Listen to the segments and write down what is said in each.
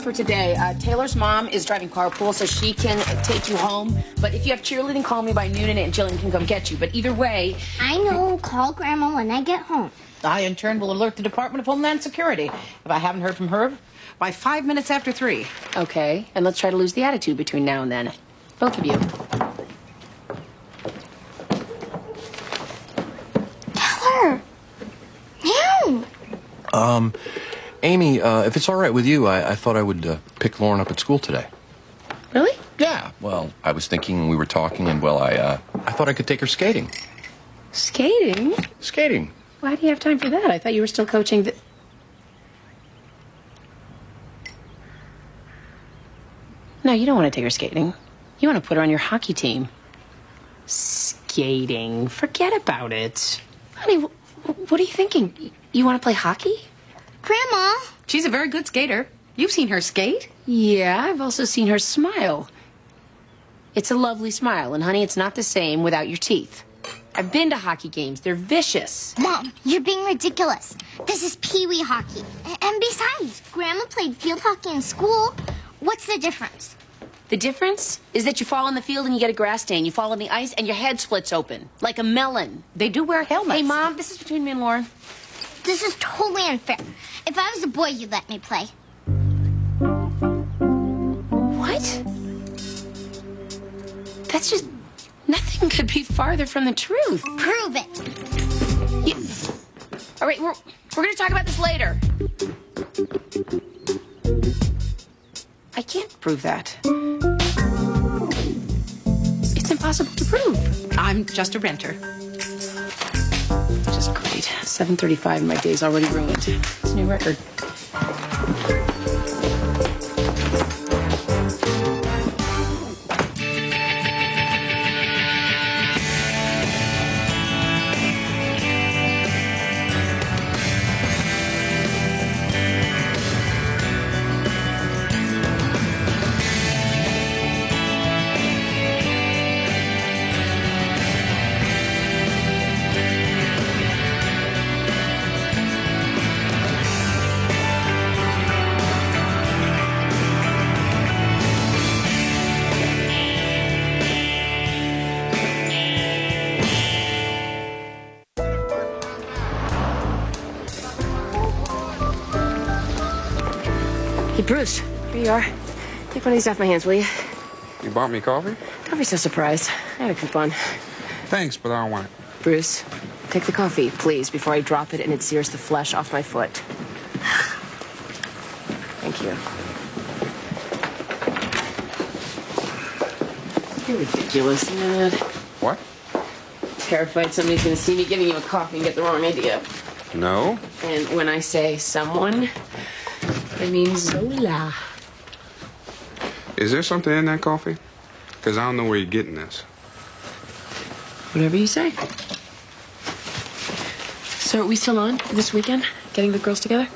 for today. Taylor's mom is driving carpool, so she can take you home. But if you have cheerleading, call me by noon and Aunt Jillian can come get you. But either way... I know. Call Grandma when I get home. I, in turn, will alert the Department of Homeland Security if I haven't heard from Herb by 5 minutes after 3. Okay, and let's try to lose the attitude between now and then. Both of you. Tell her. Now. Amy, if it's all right with you, I thought I would pick Lauren up at school today. Really? Yeah, well, I was thinking, we were talking, and, well, I thought I could take her skating. Skating? Skating. Why do you have time for that? I thought you were still coaching the... No, you don't want to take her skating. You want to put her on your hockey team. Skating. Forget about it. Honey, what are you thinking? You want to play hockey? Grandma. She's a very good skater. You've seen her skate? Yeah, I've also seen her smile. It's a lovely smile, and honey, it's not the same without your teeth. I've been to hockey games. They're vicious. Mom, you're being ridiculous. This is pee-wee hockey. And besides, Grandma played field hockey in school. What's the difference? The difference is that you fall in the field and you get a grass stain. You fall on the ice and your head splits open, like a melon. They do wear helmets. Hey, Mom, this is between me and Lauren. This is totally unfair. If I was a boy, you'd let me play. What? That's just... Nothing could be farther from the truth. Prove it. All right, we're going to talk about this later. I can't prove that. It's impossible to prove. I'm just a renter. Which is great. 7:35 and my day's already ruined. It's a new record. Hey, Bruce, here you are. Take one of these off my hands, will you? You bought me coffee? Don't be so surprised. I had a coupon. Thanks, but I don't want it. Bruce, take the coffee, please, before I drop it and it sears the flesh off my foot. Thank you. You're ridiculous, man. What? Terrified somebody's gonna see me giving you a coffee and get the wrong idea. No. And when I say someone, I mean Zola. Is there something in that coffee? Because I don't know where you're getting this. Whatever you say. So are we still on this weekend? Getting the girls together?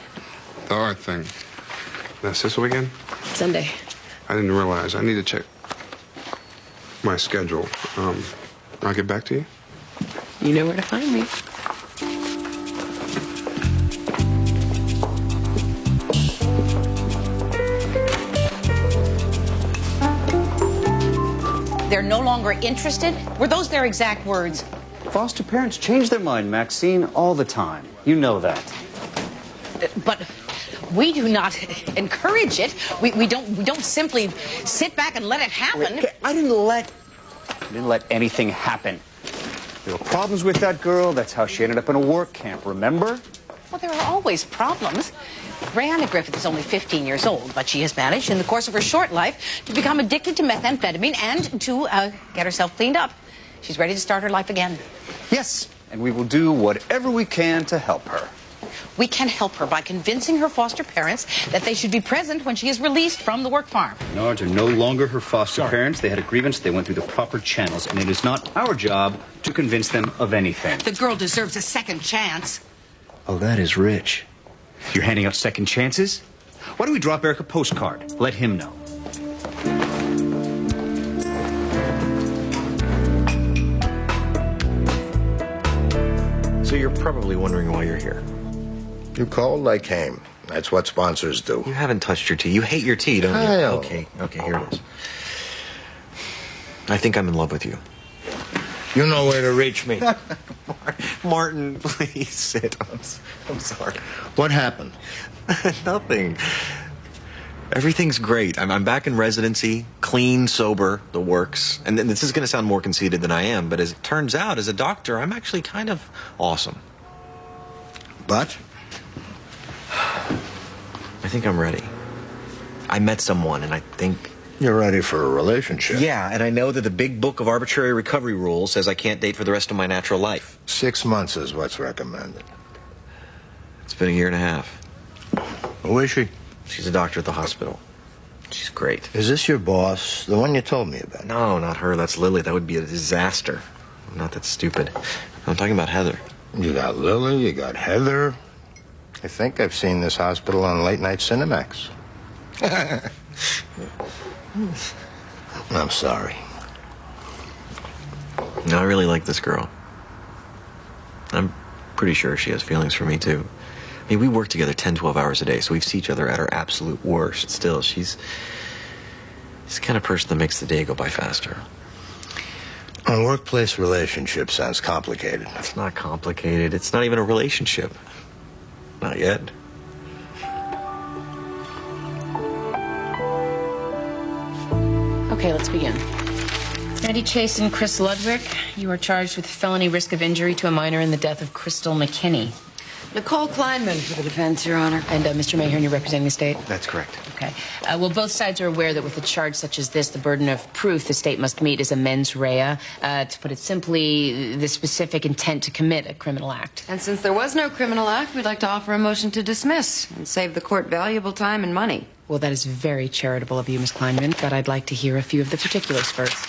The art thing. That's this weekend? Sunday. I didn't realize. I need to check my schedule. I'll get back to you. You know where to find me. They're no longer interested? Were those their exact words? Foster parents change their mind, Maxine, all the time. You know that. But we do not encourage it. We don't simply sit back and let it happen. I didn't let anything happen. There were problems with that girl. That's how she ended up in a work camp, remember? Well, there are always problems. Brianna Griffith is only 15 years old, but she has managed in the course of her short life to become addicted to methamphetamine and to get herself cleaned up. She's ready to start her life again. Yes, and we will do whatever we can to help her. We can help her by convincing her foster parents that they should be present when she is released from the work farm. Nards are no longer her foster parents. They had a grievance. They went through the proper channels, and it is not our job to convince them of anything. The girl deserves a second chance. Oh, that is rich. You're handing out second chances? Why don't we drop Eric a postcard? Let him know. So you're probably wondering why you're here. You called, I came. That's what sponsors do. You haven't touched your tea. You hate your tea, don't you? I know. Okay, here it is. I think I'm in love with you. You know where to reach me. Martin, please sit. I'm sorry. What happened? Nothing. Everything's great. I'm back in residency, clean, sober, the works. And this is going to sound more conceited than I am, but as it turns out, as a doctor, I'm actually kind of awesome. But? I think I'm ready. I met someone, and I think... You're ready for a relationship. Yeah, and I know that the big book of arbitrary recovery rules says I can't date for the rest of my natural life. 6 months is what's recommended. It's been a year and a half. Who is she? She's a doctor at the hospital. She's great. Is this your boss? The one you told me about? No, not her. That's Lily. That would be a disaster. I'm not that stupid. I'm talking about Heather. You got Lily, you got Heather. I think I've seen this hospital on late night Cinemax. I'm sorry. No, I really like this girl. I'm pretty sure she has feelings for me, too. I mean, we work together 10, 12 hours a day, so we see each other at our absolute worst. Still, she's the kind of person that makes the day go by faster. A workplace relationship sounds complicated. It's not complicated. It's not even a relationship. Not yet. Okay, let's begin. Randy Chase and Chris Ludwig, you are charged with felony risk of injury to a minor in the death of Crystal McKinney. Nicole Kleinman for the defense, Your Honor. And Mr. Mayhearn, you're representing the state? That's correct. Okay. Well, both sides are aware that with a charge such as this, the burden of proof the state must meet is a mens rea. To put it simply, the specific intent to commit a criminal act. And since there was no criminal act, we'd like to offer a motion to dismiss and save the court valuable time and money. Well, that is very charitable of you, Miss Kleinman, but I'd like to hear a few of the particulars first.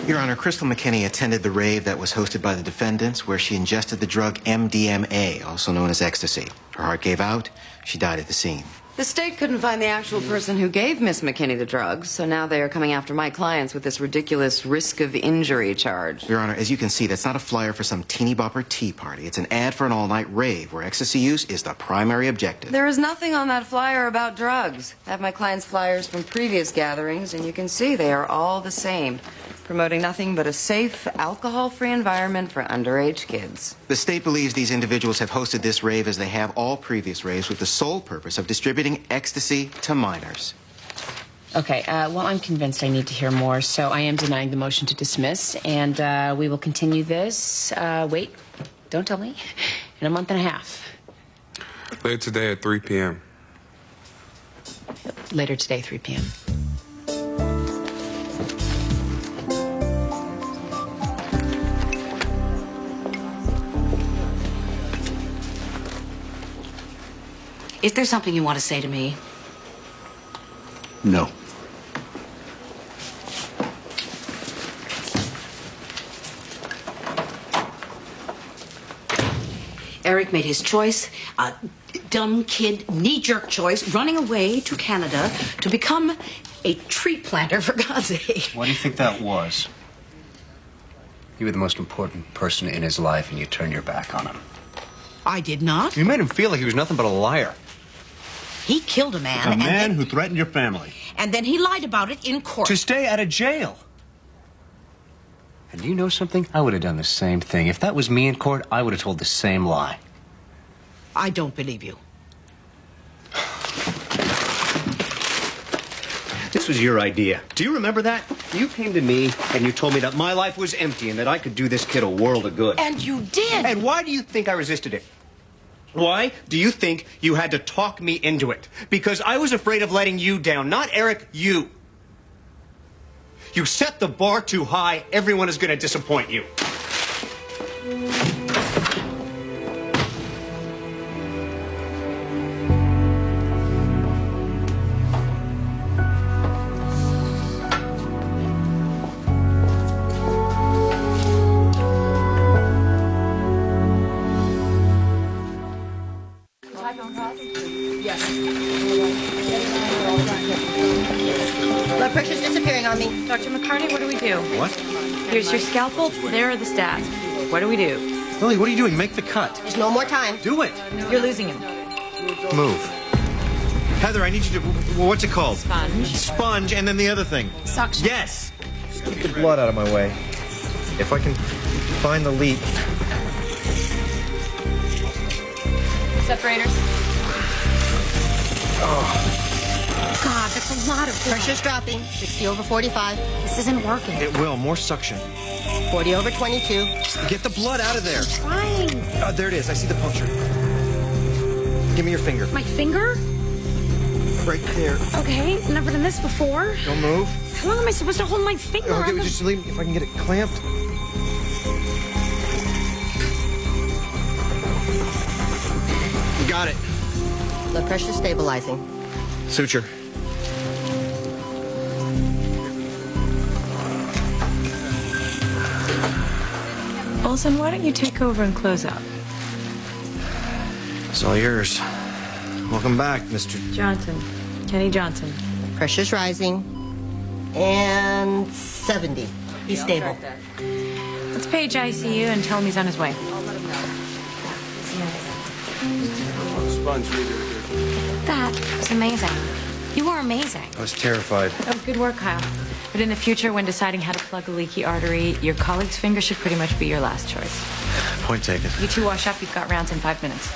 Your Honor, Crystal McKinney attended the rave that was hosted by the defendants where she ingested the drug MDMA, also known as ecstasy. Her heart gave out. She died at the scene. The state couldn't find the actual person who gave Miss McKinney the drugs, so now they are coming after my clients with this ridiculous risk of injury charge. Your Honor, as you can see, that's not a flyer for some teeny bopper tea party. It's an ad for an all-night rave where ecstasy use is the primary objective. There is nothing on that flyer about drugs. I have my clients' flyers from previous gatherings, and you can see they are all the same, promoting nothing but a safe, alcohol-free environment for underage kids. The state believes these individuals have hosted this rave as they have all previous raves with the sole purpose of distributing ecstasy to minors. Okay, well, I'm convinced I need to hear more, so I am denying the motion to dismiss, and we will continue this, wait, don't tell me, in a month and a half. Later today at 3 p.m. Later today, 3 p.m. Is there something you want to say to me? No. Eric made his choice, a dumb kid, knee-jerk choice, running away to Canada to become a tree planter, for God's sake. Why do you think that was? You were the most important person in his life, and you turned your back on him. I did not. You made him feel like he was nothing but a liar. He killed a man. A man who threatened your family. And then he lied about it in court. To stay out of jail. And do you know something? I would have done the same thing. If that was me in court, I would have told the same lie. I don't believe you. This was your idea. Do you remember that? You came to me and you told me that my life was empty and that I could do this kid a world of good. And you did. And why do you think I resisted it? Why do you think you had to talk me into it? Because I was afraid of letting you down, not Eric, you. You set the bar too high, everyone is going to disappoint you. Blood pressure's disappearing on me. Dr. McCartney, what do we do? What? Here's your scalpel. There are the stats. What do we do? Lily, what are you doing? Make the cut. There's no more time. Do it. You're losing him. Move. Heather, I need you to... What's it called? Sponge. Sponge, and then the other thing. Suction. Yes! Keep the blood out of my way. If I can find the leak. Separators. God, that's a lot of blood. Pressure's dropping. 60 over 45. This isn't working. It will. More suction. 40 over 22. Get the blood out of there. Trying. There it is. I see the puncture. Give me your finger. My finger? Right there. Okay, never done this before. Don't move. How long am I supposed to hold my finger? Okay, just leave me if I can get it clamped. You got it. Blood pressure stabilizing. Suture. Olson, why don't you take over and close up? It's all yours. Welcome back, Mr. Johnson. Kenny Johnson. Pressure's rising. And 70. He's stable. Let's page ICU and tell him he's on his way. That was amazing. You were amazing. I was terrified. Oh, good work, Kyle. But in the future, when deciding how to plug a leaky artery, your colleague's finger should pretty much be your last choice. Point taken. You two wash up. You've got rounds in 5 minutes.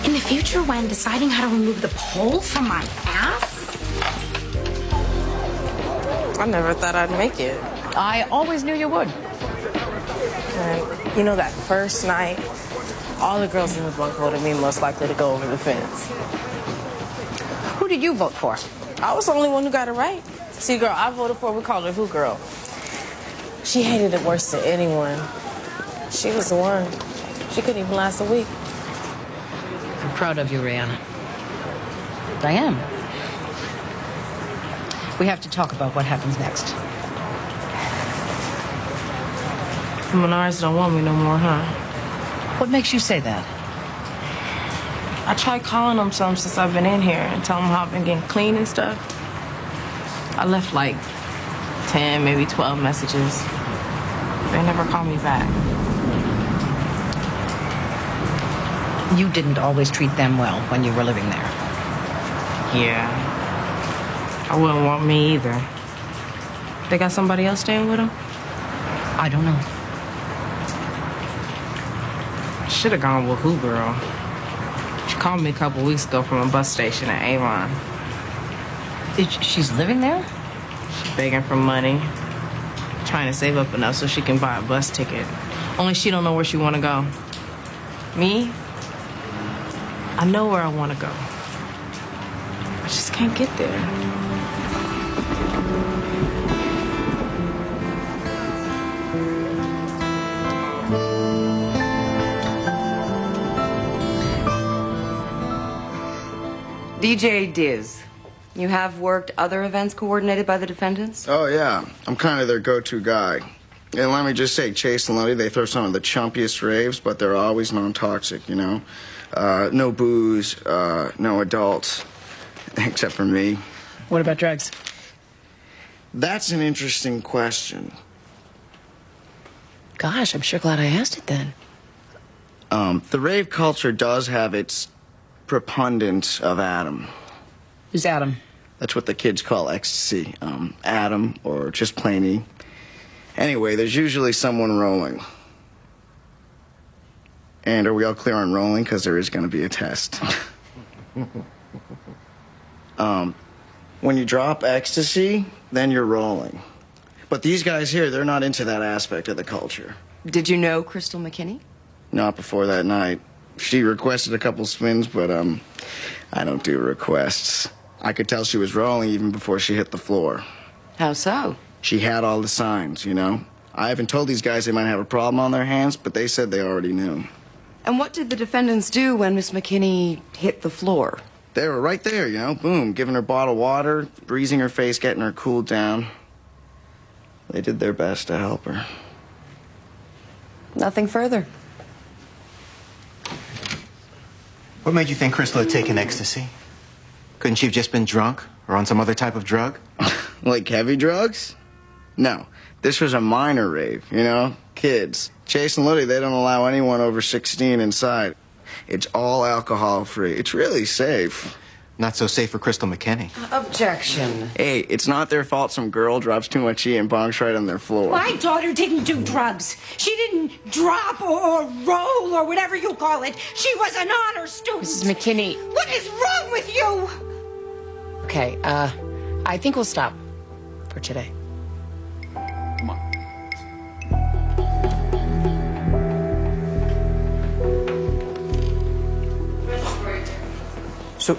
In the future, when deciding how to remove the pole from my ass? I never thought I'd make it. I always knew you would. And you know, that first night, all the girls in the bunk voted me most likely to go over the fence. Who did you vote for? I was the only one who got it right. See, girl, I voted for, we called her Who Girl. She hated it worse than anyone. She was the one. She couldn't even last a week. I'm proud of you, Rihanna. I am. We have to talk about what happens next. The Menards don't want me no more, huh? What makes you say that? I tried calling them some since I've been in here and telling them how I've been getting clean and stuff. I left like 10, maybe 12 messages. They never called me back. You didn't always treat them well when you were living there. Yeah. I wouldn't want me either. They got somebody else staying with them? I don't know. Should have gone with Who Girl. She called me a couple weeks ago from a bus station at Avon. She's living there? She's begging for money. Trying to save up enough so she can buy a bus ticket. Only she don't know where she want to go. Me? I know where I want to go. I just can't get there. DJ Diz, you have worked other events coordinated by the defendants? Oh, yeah. I'm kind of their go-to guy. And let me just say, Chase and Lodi, they throw some of the chumpiest raves, but they're always non-toxic, you know? No booze, no adults, except for me. What about drugs? That's an interesting question. Gosh, I'm sure glad I asked it then. The rave culture does have its preponderance of Adam. Who's Adam? That's what the kids call ecstasy. Adam, or just plain E. Anyway, there's usually someone rolling. And are we all clear on rolling? Because there is going to be a test. When you drop ecstasy, then you're rolling. But these guys here, they're not into that aspect of the culture. Did you know Crystal McKinney? Not before that night. She requested a couple spins, but I don't do requests. I could tell she was rolling even before she hit the floor. How so? She had all the signs, you know? I haven't told these guys they might have a problem on their hands, but they said they already knew. And what did the defendants do when Miss McKinney hit the floor? They were right there, you know? Boom, giving her bottled water, breezing her face, getting her cooled down. They did their best to help her. Nothing further. What made you think Crystal had taken ecstasy? Couldn't she have just been drunk or on some other type of drug? Like heavy drugs? No. This was a minor rave, you know? Kids. Chase and Liddy, they don't allow anyone over 16 inside. It's all alcohol-free. It's really safe. Not so safe for Crystal McKinney. Objection. Hey, it's not their fault some girl drops too much E and bonks right on their floor. My daughter didn't do drugs. She didn't drop or roll or whatever you call it. She was an honor student. Mrs. McKinney. What is wrong with you? Okay, I think we'll stop for today. Come on.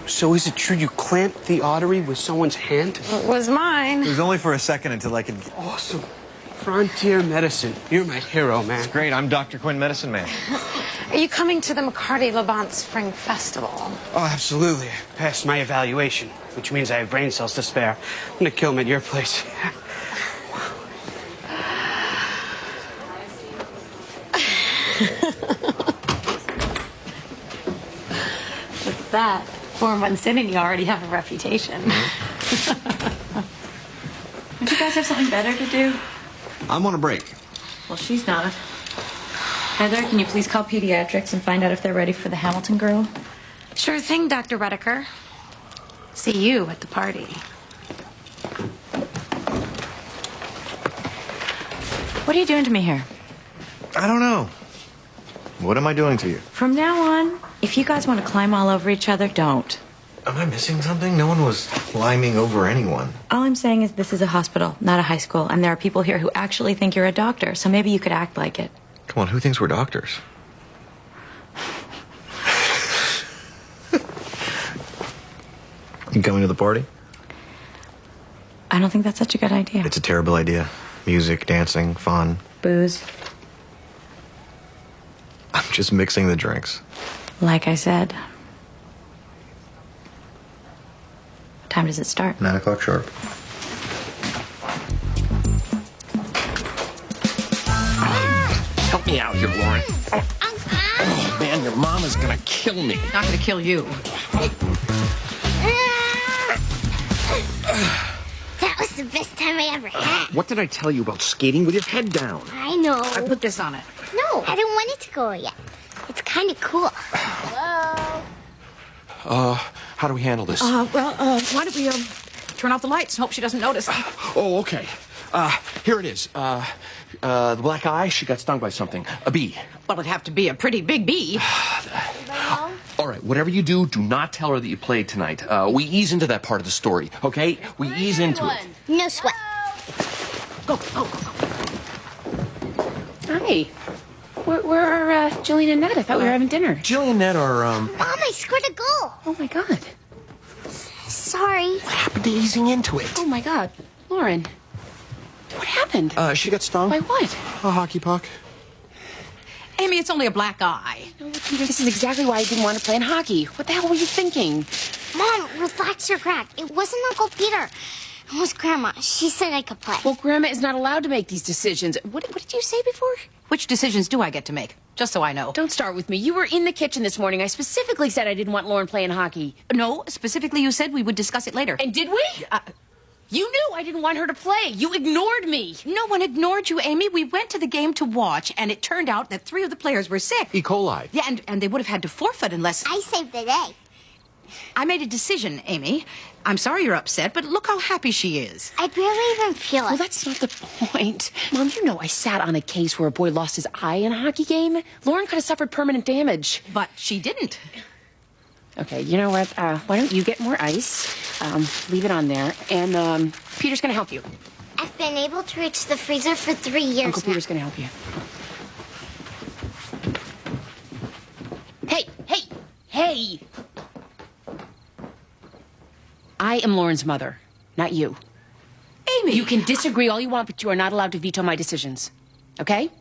So is it true you clamped the artery with someone's hand? It was mine. It was only for a second until I could... Awesome. Frontier medicine. You're my hero, man. It's great. I'm Dr. Quinn Medicine Man. Are you coming to the McCarty-Levant Spring Festival? Oh, absolutely. Passed my evaluation, which means I have brain cells to spare. I'm gonna kill him at your place. With that, 4 months in and you already have a reputation. Don't you guys have something better to do? I'm on a break. Well, she's not. Heather, can you please call pediatrics and find out if they're ready for the Hamilton girl? Sure thing, Dr. Redeker. See you at the party. What are you doing to me here? I don't know. What am I doing to you? From now on, if you guys want to climb all over each other, don't. Am I missing something? No one was climbing over anyone. All I'm saying is this is a hospital, not a high school, and there are people here who actually think you're a doctor, so maybe you could act like it. Come on, who thinks we're doctors? You coming to the party? I don't think that's such a good idea. It's a terrible idea. Music, dancing, fun. Booze. I'm just mixing the drinks. Like I said. What time does it start? 9 o'clock sharp. Help me out here, Lauren. Oh, man, your mom is gonna kill me. Not gonna kill you. That was the best time I ever had. What did I tell you about skating with your head down? I know. I put this on it. No, I don't want it to go yet. It's kind of cool. Hello? How do we handle this? Why don't we turn off the lights and hope she doesn't notice? Oh, okay. Here it is. The black eye, she got stung by something. A bee. Well, it'd have to be a pretty big bee. All right, whatever you do not tell her that you played tonight. We ease into that part of the story, okay? We ease into it. No sweat. Go, go, go. Hi. Where are Jillian and Ned? I thought we were having dinner. Jillian and Ned are, Mom, I scored a goal. Oh, my God. Sorry. What happened to easing into it? Oh, my God. Lauren, what happened? She got stung. By what? A hockey puck. Amy, it's only a black eye. No, Peter, this is exactly why I didn't want to play in hockey. What the hell were you thinking? Mom, relax your crack. It wasn't Uncle Peter. It was Grandma. She said I could play. Well, Grandma is not allowed to make these decisions. What did you say before? Which decisions do I get to make? Just so I know. Don't start with me. You were in the kitchen this morning. I specifically said I didn't want Lauren playing hockey. No, specifically you said we would discuss it later. And did we? You knew I didn't want her to play. You ignored me. No one ignored you, Amy. We went to the game to watch, and it turned out that 3 of the players were sick. E. coli. Yeah, and they would have had to forfeit unless... I saved the day. I made a decision, Amy. I'm sorry you're upset, but look how happy she is. I barely even feel it. Well, that's not the point. Mom, you know I sat on a case where a boy lost his eye in a hockey game. Lauren could have suffered permanent damage. But she didn't. Okay, you know what? Why don't you get more ice? Leave it on there. And Peter's going to help you. I've been able to reach the freezer for 3 years Uncle now. Peter's going to help you. Hey, hey, hey! I am Lauren's mother, not you. Amy! You can disagree all you want, but you are not allowed to veto my decisions. Okay?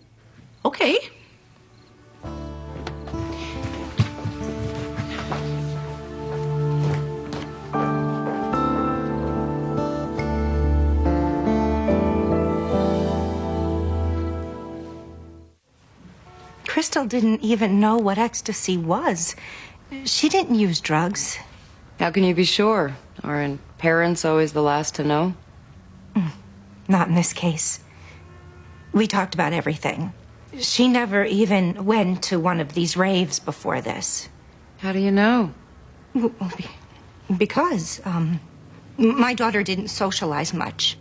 Okay. Crystal didn't even know what ecstasy was. She didn't use drugs. How can you be sure? Aren't parents always the last to know? Not in this case. We talked about everything. She never even went to one of these raves before this. How do you know? Because, my daughter didn't socialize much.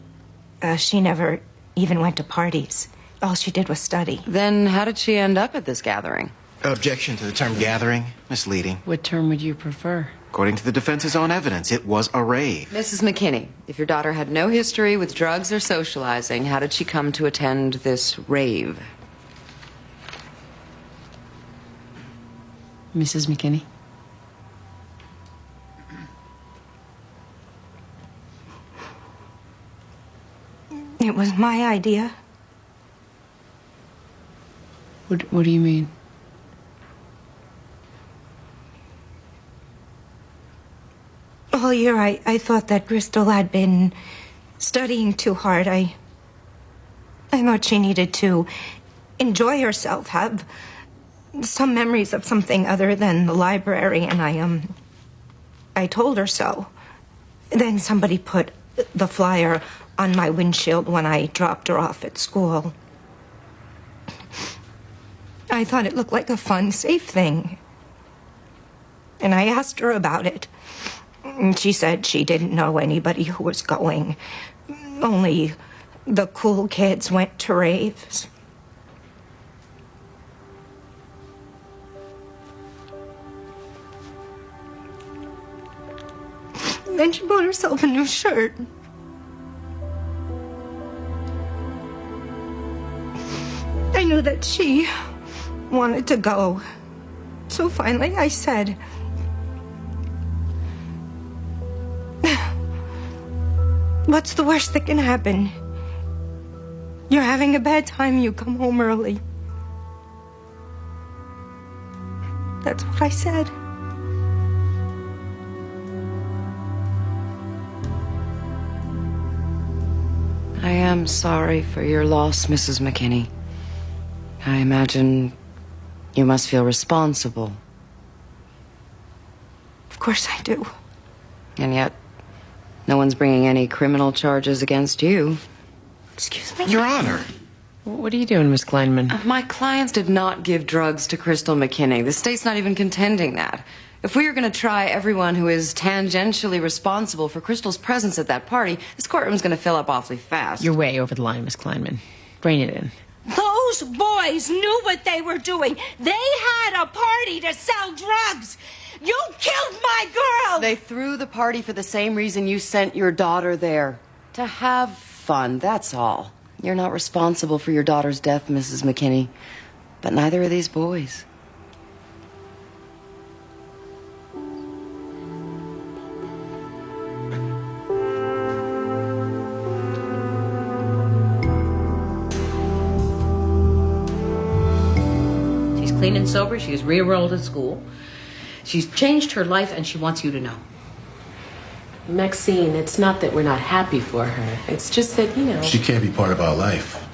She never even went to parties. All she did was study. Then how did she end up at this gathering? Objection to the term gathering. Misleading. What term would you prefer? According to the defense's own evidence, it was a rave. Mrs. McKinney, if your daughter had no history with drugs or socializing, how did she come to attend this rave? Mrs. McKinney? It was my idea. What do you mean? All year, I thought that Crystal had been studying too hard. I thought she needed to enjoy herself, have some memories of something other than the library, and I told her so. Then somebody put the flyer on my windshield when I dropped her off at school. I thought it looked like a fun, safe thing. And I asked her about it. And she said she didn't know anybody who was going. Only the cool kids went to raves. And then she bought herself a new shirt. I knew that she wanted to go. So finally I said, what's the worst that can happen? You're having a bad time, you come home early. That's what I said. I am sorry for your loss, Mrs. McKinney. I imagine you must feel responsible. Of course I do. And yet, no one's bringing any criminal charges against you. Excuse me? Your Honor. What are you doing, Miss Kleinman? My clients did not give drugs to Crystal McKinney. The state's not even contending that. If we are going to try everyone who is tangentially responsible for Crystal's presence at that party, this courtroom's going to fill up awfully fast. You're way over the line, Miss Kleinman. Rein it in. Those boys knew what they were doing. They had a party to sell drugs. You killed my girl! They threw the party for the same reason you sent your daughter there. To have fun, that's all. You're not responsible for your daughter's death, Mrs. McKinney. But neither are these boys. She's clean and sober. She is re-enrolled at school. She's changed her life, and she wants you to know. Maxine, it's not that we're not happy for her. It's just that, you know... She can't be part of our life.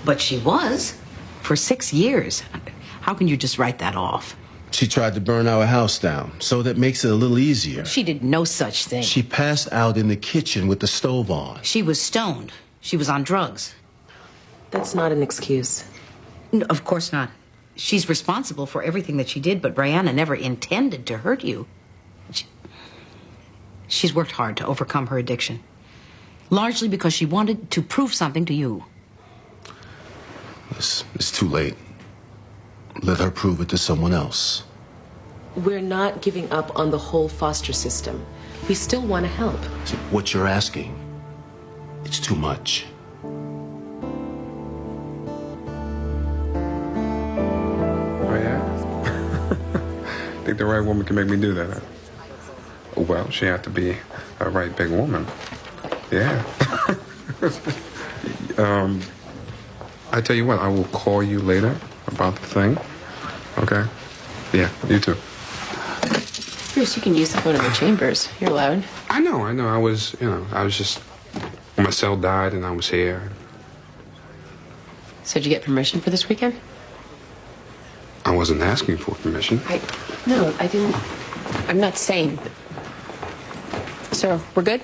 But she was. For 6 years. How can you just write that off? She tried to burn our house down, so that makes it a little easier. She did no such thing. She passed out in the kitchen with the stove on. She was stoned. She was on drugs. That's not an excuse. No, of course not. She's responsible for everything that she did, but Brianna never intended to hurt you. She's worked hard to overcome her addiction. Largely because she wanted to prove something to you. It's too late. Let her prove it to someone else. We're not giving up on the whole foster system. We still want to help. So what you're asking, it's too much. Oh, yeah? Think the right woman can make me do that? Well, she had to be a right big woman. Yeah. I tell you what, I will call you later about the thing. Okay? Yeah, you too. Bruce, you can use the phone in the chambers. You're allowed. I know. I was just, when my cell died and I was here. So did you get permission for this weekend? I wasn't asking for permission. No, I didn't. I'm not saying. So, we're good?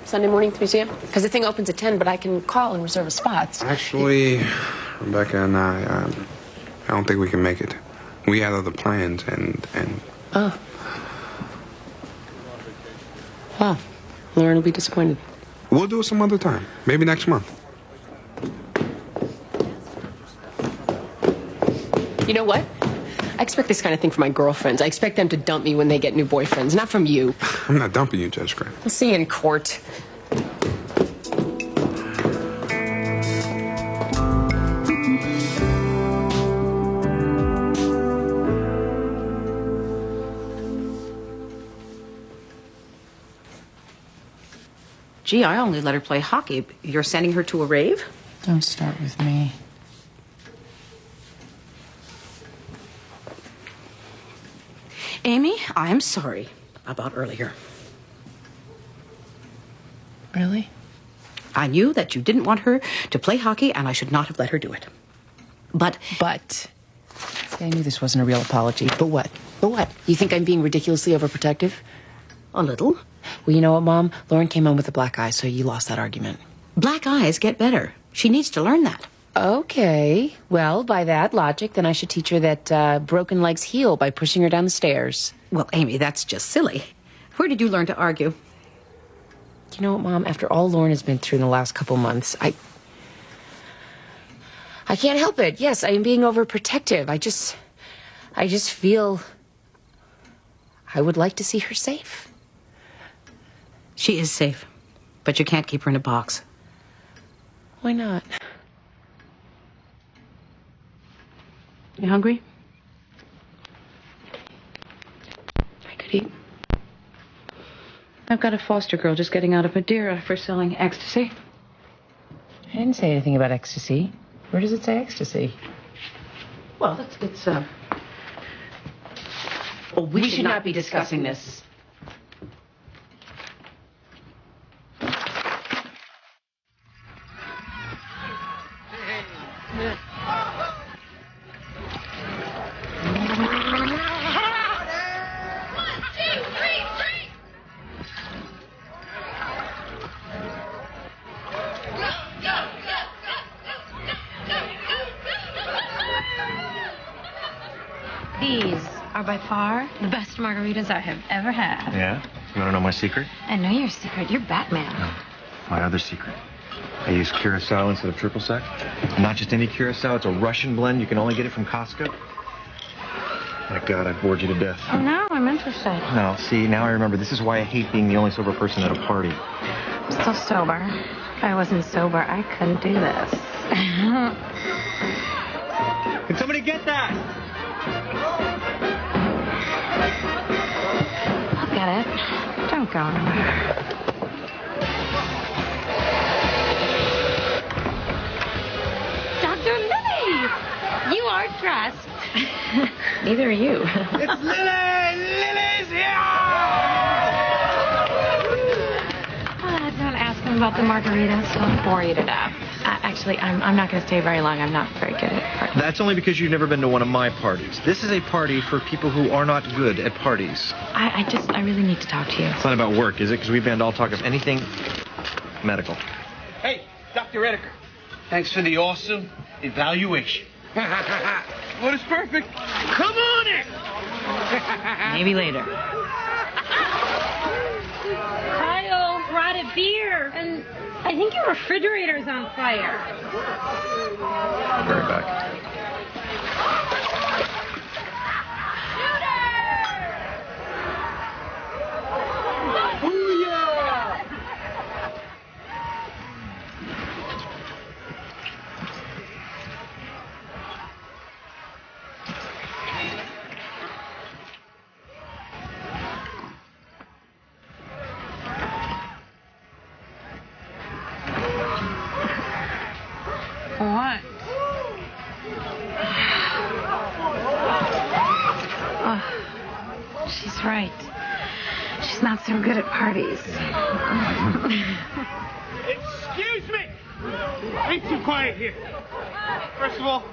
Sunday morning at the museum? Because the thing opens at 10, but I can call and reserve a spot. Actually, Rebecca and I don't think we can make it. We had other plans, and Oh. Wow. Lauren will be disappointed. we'll do it some other time. Maybe next month. You know what? I expect this kind of thing from my girlfriends. I expect them to dump me when they get new boyfriends, not from you. I'm not dumping you, Judge Grant. We'll see you in court. Gee, I only let her play hockey. You're sending her to a rave? Don't start with me. Amy, I'm sorry about earlier. Really? I knew that you didn't want her to play hockey, and I should not have let her do it. But... I knew this wasn't a real apology. But what? But what? You think I'm being ridiculously overprotective? A little. Well, you know what, Mom? Lauren came home with a black eye, so you lost that argument. Black eyes get better. She needs to learn that. Okay. Well, by that logic, then I should teach her that broken legs heal by pushing her down the stairs. Well, Amy, that's just silly. Where did you learn to argue? You know what, Mom? After all Lauren has been through in the last couple months, I can't help it. Yes, I am being overprotective. I just feel I would like to see her safe. She is safe, but you can't keep her in a box. Why not? You hungry? I could eat. I've got a foster girl just getting out of Madeira for selling ecstasy. I didn't say anything about ecstasy. Where does it say ecstasy? Well, it's Oh, we should not be discussing this. These are by far the best margaritas I have ever had. Yeah? You want to know my secret? I know your secret. You're Batman. My other secret. I use Curacao instead of triple sec. Not just any Curacao, it's a Russian blend. You can only get it from Costco. My God, I bored you to death. Oh, no, I'm interested. No, see, now I remember. This is why I hate being the only sober person at a party. I'm still sober. If I wasn't sober, I couldn't do this. Can somebody get that? I'll get it. Don't go anywhere. Dr. Lily! You are dressed. Neither are you. It's Lily! Lily's here! Don't ask him about the margaritas. He'll bore you to death. Actually, I'm not going to stay very long. I'm not very good at parties. That's only because you've never been to one of my parties. This is a party for people who are not good at parties. I really need to talk to you. It's not about work, is it? Because we banned all talk of anything medical. Hey, Dr. Redeker. Thanks for the awesome evaluation. What is perfect? Come on in! Maybe later. Kyle brought a beer, and I think your refrigerator's on fire. I'll be right back. What? Oh, she's right. She's not so good at parties. Excuse me! Ain't too quiet here. First of all,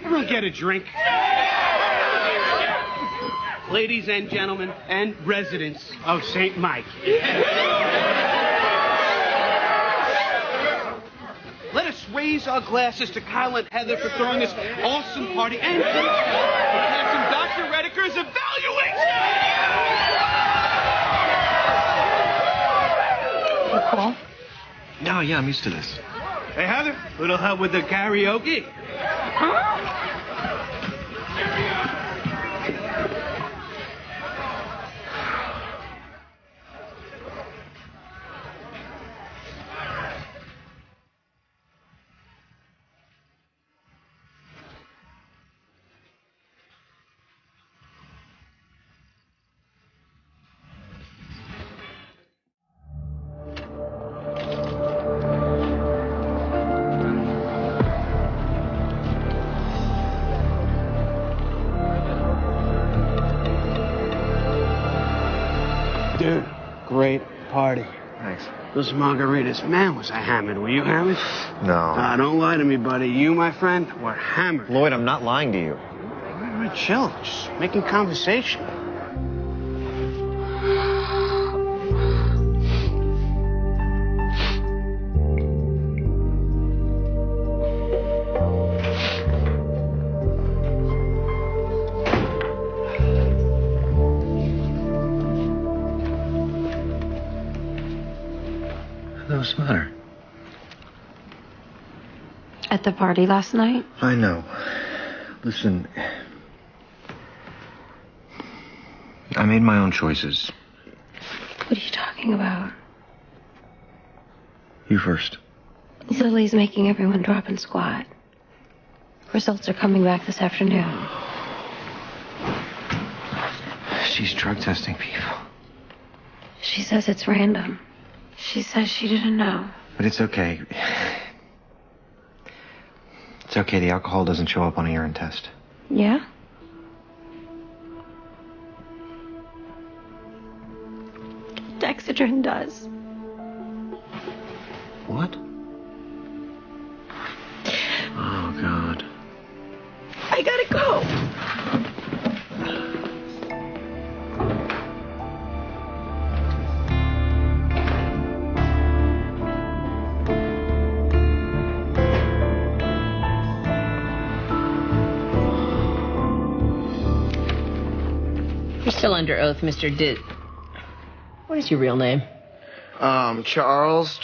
everyone get a drink. Ladies and gentlemen, and residents of St. Mike. Let us raise raise our glasses to Kyle and Heather for throwing this awesome party and for passing Dr. Redeker's evaluation! Cool. No, yeah, I'm used to this. Hey, Heather, little help with the karaoke? Dude, great party. Thanks. Those margaritas, man, was I hammered. Were you hammered? No. Don't lie to me, buddy. You, my friend, were hammered. Lloyd, I'm not lying to you. All right, chill. Just making conversation. What's the matter? At the party last night? I know. Listen, I made my own choices. What are you talking about? You first. Lily's making everyone drop and squat. Results are coming back this afternoon. She's drug testing people. She says it's random. She says she didn't know. But it's okay. It's okay. The alcohol doesn't show up on a urine test. Yeah? Dexedrine does. What? Oh, God. I gotta go. You're still under oath, Mr. What is your real name? Charles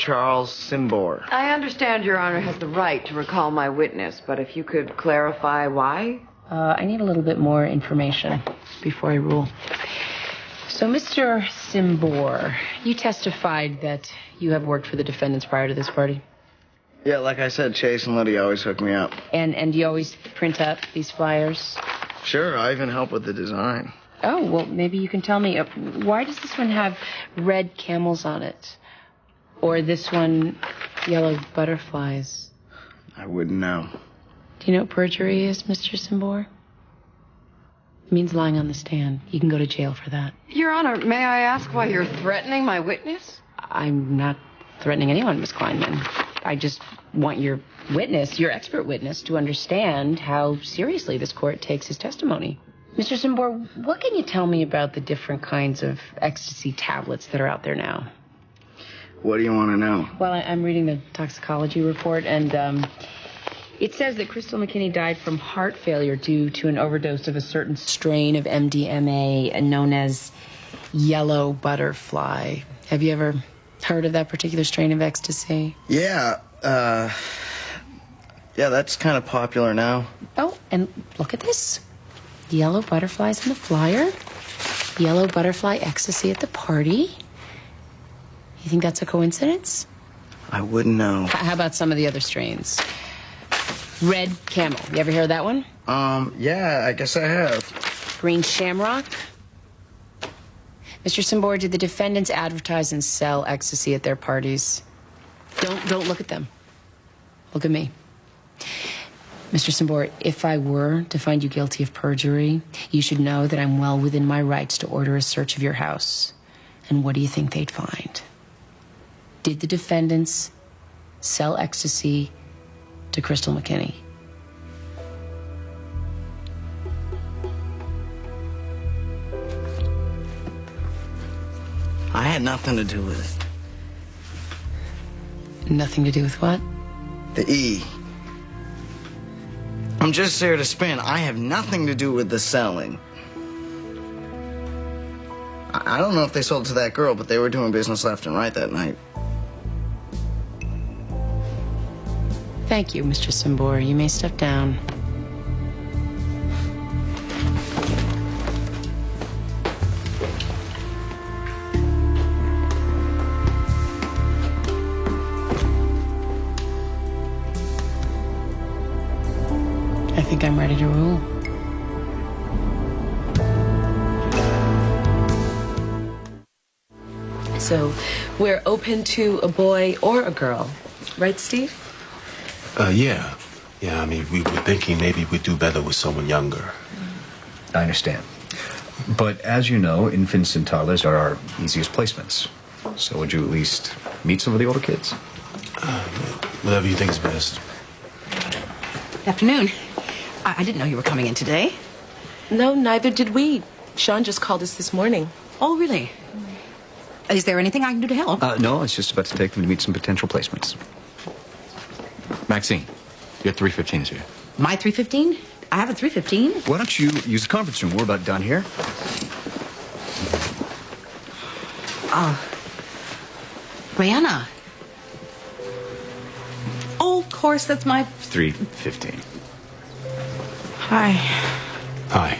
Simbor. I understand Your Honor has the right to recall my witness, but if you could clarify why? I need a little bit more information before I rule. So, Mr. Simbor, you testified that you have worked for the defendants prior to this party? Yeah, like I said, Chase and Liddy always hook me up. And you always print up these flyers? Sure, I even help with the design. Oh, well, maybe you can tell me, why does this one have red camels on it? Or this one, yellow butterflies? I wouldn't know. Do you know what perjury is, Mr. Simbor? It means lying on the stand. You can go to jail for that. Your Honor, may I ask why you're threatening my witness? I'm not threatening anyone, Miss Kleinman. I just want your witness, your expert witness, to understand how seriously this court takes his testimony. Mr. Simbor, what can you tell me about the different kinds of ecstasy tablets that are out there now? What do you want to know? Well, I'm reading the toxicology report, and it says that Crystal McKinney died from heart failure due to an overdose of a certain strain of MDMA known as yellow butterfly. Have you ever heard of that particular strain of ecstasy? Yeah, that's kind of popular now. Oh, and look at this. Yellow butterflies in the flyer. Yellow butterfly ecstasy at the party. You think that's a coincidence? I wouldn't know. How about some of the other strains? Red camel. You ever hear of that one? Yeah, I guess I have. Green shamrock. Mr. Simbor, did the defendants advertise and sell ecstasy at their parties? Don't look at them. Look at me. Mr. Simbor, if I were to find you guilty of perjury, you should know that I'm well within my rights to order a search of your house. And what do you think they'd find? Did the defendants sell ecstasy to Crystal McKinney? I had nothing to do with it. Nothing to do with what? The E. I'm just there to spin. I have nothing to do with the selling. I don't know if they sold to that girl, but they were doing business left and right that night. Thank you, Mr. Simbor. You may step down. I think I'm ready to rule. So we're open to a boy or a girl, right, Steve? Yeah. Yeah, I mean, we were thinking maybe we'd do better with someone younger. I understand. But as you know, infants and toddlers are our easiest placements. So would you at least meet some of the older kids? Whatever you think is best. Afternoon. I didn't know you were coming in today. No, neither did we. Sean just called us this morning. Oh, really? Is there anything I can do to help? No, I was just about to take them to meet some potential placements. Maxine, your 315 is here. My 315? I have a 315. Why don't you use the conference room? We're about done here. Brianna. Oh, of course, that's my... 315. Hi. Hi.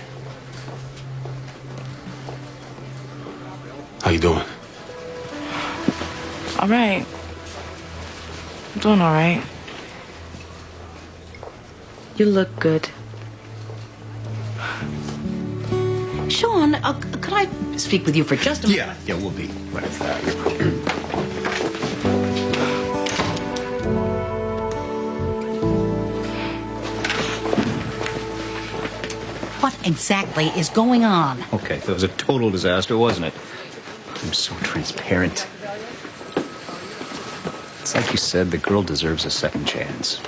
How you doing? All right. I'm doing all right. You look good. Sean, could I speak with you for just a moment? Yeah, we'll be right at that. What exactly is going on? Okay, that was a total disaster, wasn't it? I'm so transparent. It's like you said, the girl deserves a second chance.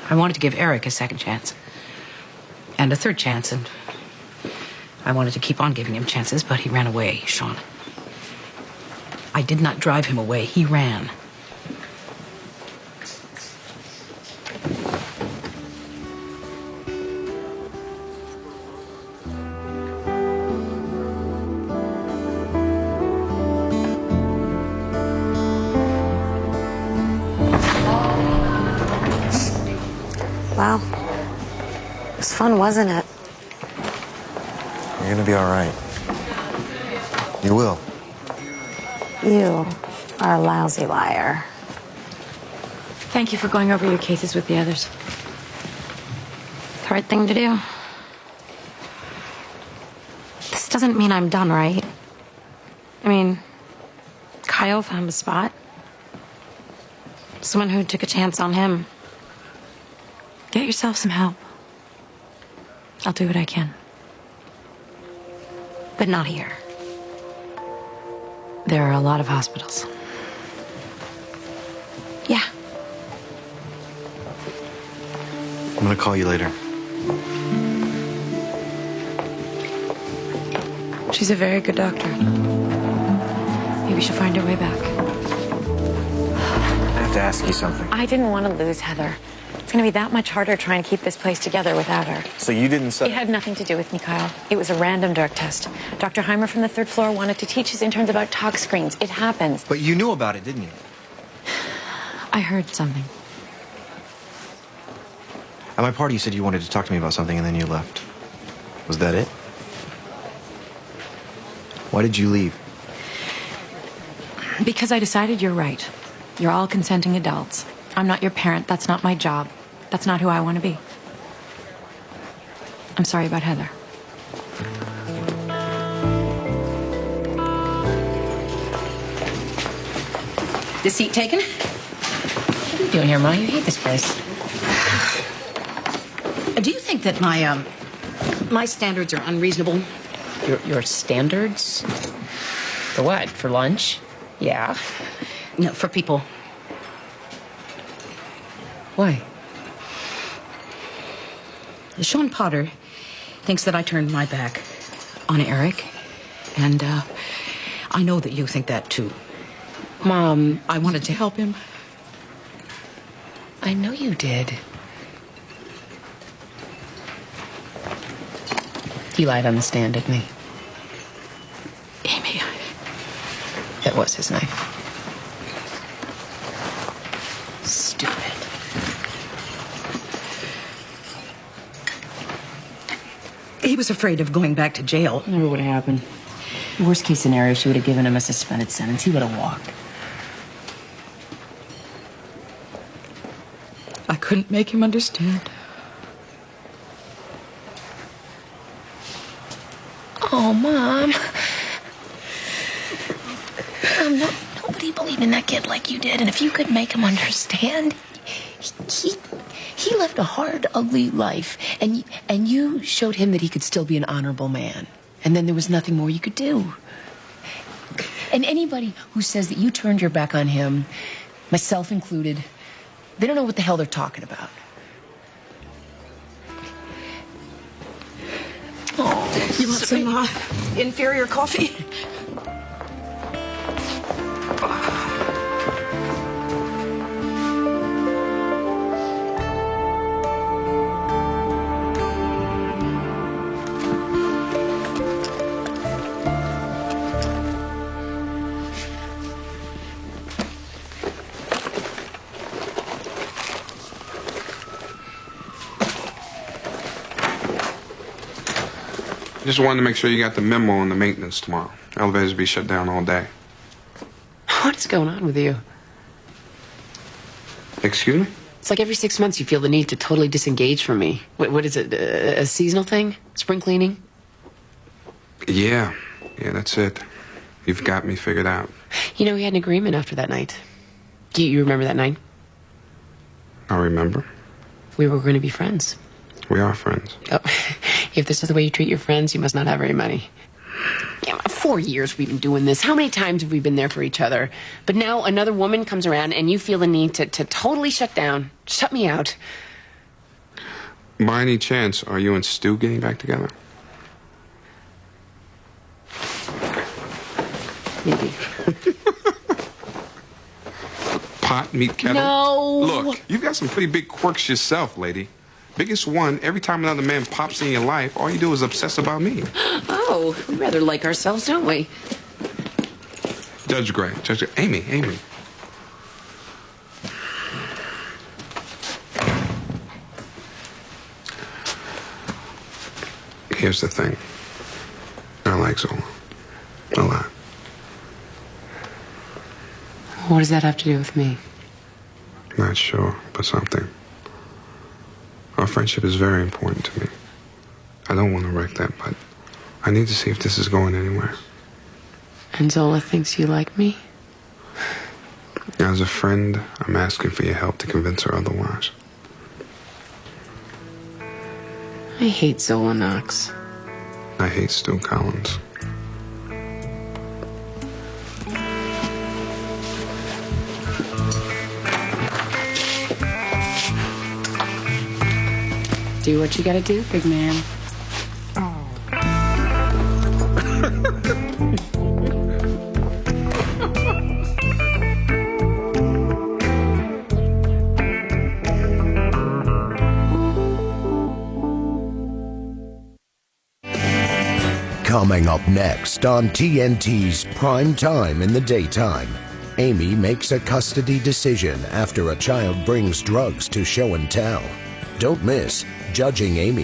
I wanted to give Eric a second chance. And a third chance, and I wanted to keep on giving him chances, but he ran away, Sean. I did not drive him away. He ran. Wow. It was fun, wasn't it? You're gonna be all right. You will. You are a lousy liar. Thank you for going over your cases with the others. The right thing to do. This doesn't mean I'm done, right? I mean, Kyle found a spot. Someone who took a chance on him. Get yourself some help. I'll do what I can. But not here. There are a lot of hospitals. Yeah. I'm gonna call you later. She's a very good doctor. Maybe she'll find her way back. I have to ask you something. I didn't want to lose Heather. It's going to be that much harder trying to keep this place together without her. So you didn't say... It had nothing to do with me, Kyle. It was a random drug test. Dr. Heimer from the 3rd floor wanted to teach his interns about tox screens. It happens. But you knew about it, didn't you? I heard something. At my party, you said you wanted to talk to me about something and then you left. Was that it? Why did you leave? Because I decided you're right. You're all consenting adults. I'm not your parent. That's not my job. That's not who I want to be. I'm sorry about Heather. The seat taken? What are you doing here, Ma? You hate this place. Do you think that my standards are unreasonable? Your standards? For what? For lunch? Yeah. No, for people. Why? Sean Potter thinks that I turned my back on Eric, and I know that you think that too. Mom. I wanted to help him. I know you did. He lied on the stand, didn't he? Amy, That was his knife. Stupid. he was afraid of going back to jail. Never would have happened. Worst case scenario, she would have given him a suspended sentence. He would have walked. I couldn't make him understand. Oh, Mom. Nobody believed in that kid like you did. And if you could make him understand, he lived a hard, ugly life. And you showed him that he could still be an honorable man. And then there was nothing more you could do. And anybody who says that you turned your back on him, myself included, they don't know what the hell they're talking about. Oh, You want some inferior coffee? Just wanted to make sure you got the memo on the maintenance tomorrow. Elevators will be shut down all day. What is going on with you? Excuse me? It's like every 6 months you feel the need to totally disengage from me. What is it, a seasonal thing? Spring cleaning? Yeah, that's it. You've got me figured out. You know, we had an agreement after that night. Do you remember that night? I remember. We were going to be friends. We are friends. Oh, if this is the way you treat your friends, you must not have very many. Yeah, 4 years we've been doing this. How many times have we been there for each other? But now another woman comes around and you feel the need to totally shut down, shut me out. By any chance, are you and Stu getting back together? Maybe. Pot, meat, kettle? No. Look, you've got some pretty big quirks yourself, lady. Biggest one, every time another man pops in your life, all you do is obsess about me. Oh, we rather like ourselves, don't we? Judge Gray. Amy. Here's the thing. I like Zola. A lot. What does that have to do with me? Not sure, but something. Our friendship is very important to me. I don't want to wreck that, but I need to see if this is going anywhere. And Zola thinks you like me? As a friend, I'm asking for your help to convince her otherwise. I hate Zola Knox. I hate Stu Collins. Do what you gotta do, big man. Coming up next on TNT's Prime Time in the Daytime, Amy makes a custody decision after a child brings drugs to show and tell. Don't miss Judging Amy.